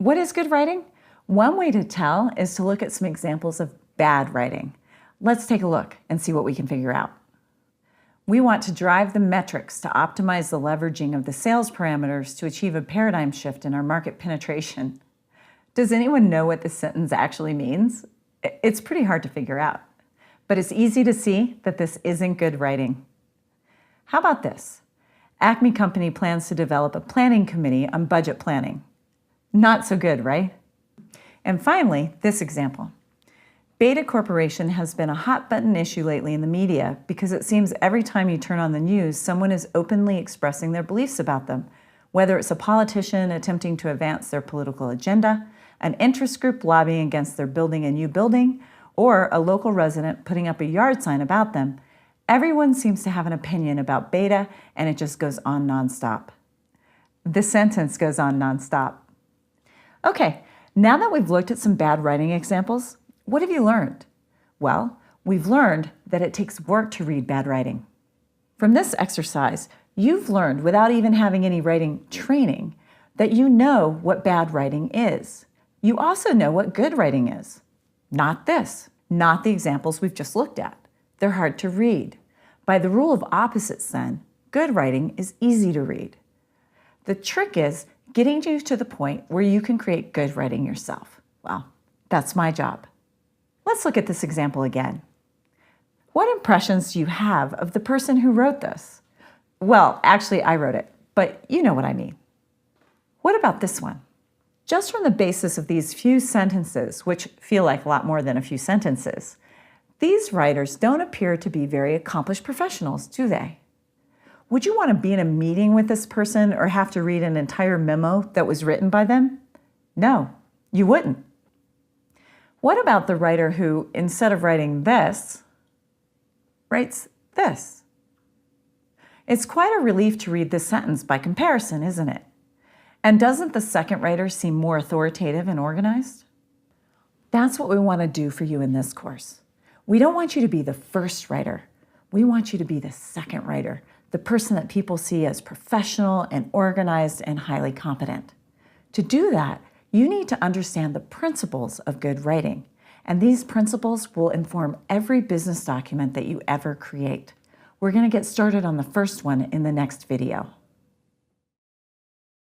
What is good writing? One way to tell is to look at some examples of bad writing. Let's take a look and see what we can figure out. We want to drive the metrics to optimize the leveraging of the sales parameters to achieve a paradigm shift in our market penetration. Does anyone know what this sentence actually means? It's pretty hard to figure out, but it's easy to see that this isn't good writing. How about this? Acme Company plans to develop a planning committee on budget planning. Not so good, right? And finally, this example. Beta Corporation has been a hot button issue lately in the media because it seems every time you turn on the news, someone is openly expressing their beliefs about them, whether it's a politician attempting to advance their political agenda, an interest group lobbying against their building a new building, or a local resident putting up a yard sign about them. Everyone seems to have an opinion about Beta, and it just goes on nonstop. This sentence goes on nonstop. Okay, now that we've looked at some bad writing examples, what have you learned? Well, we've learned that it takes work to read bad writing. From this exercise, you've learned, without even having any writing training, that you know what bad writing is. You also know what good writing is. Not this, not the examples we've just looked at. They're hard to read. By the rule of opposites then, good writing is easy to read. The trick is getting you to the point where you can create good writing yourself. Well, that's my job. Let's look at this example again. What impressions do you have of the person who wrote this? Well, actually, I wrote it, but you know what I mean. What about this one? Just from the basis of these few sentences, which feel like a lot more than a few sentences, these writers don't appear to be very accomplished professionals, do they? Would you want to be in a meeting with this person or have to read an entire memo that was written by them? No, you wouldn't. What about the writer who, instead of writing this, writes this? It's quite a relief to read this sentence by comparison, isn't it? And doesn't the second writer seem more authoritative and organized? That's what we want to do for you in this course. We don't want you to be the first writer. We want you to be the second writer, the person that people see as professional and organized and highly competent. To do that, you need to understand the principles of good writing, and these principles will inform every business document that you ever create. We're going to get started on the first one in the next video.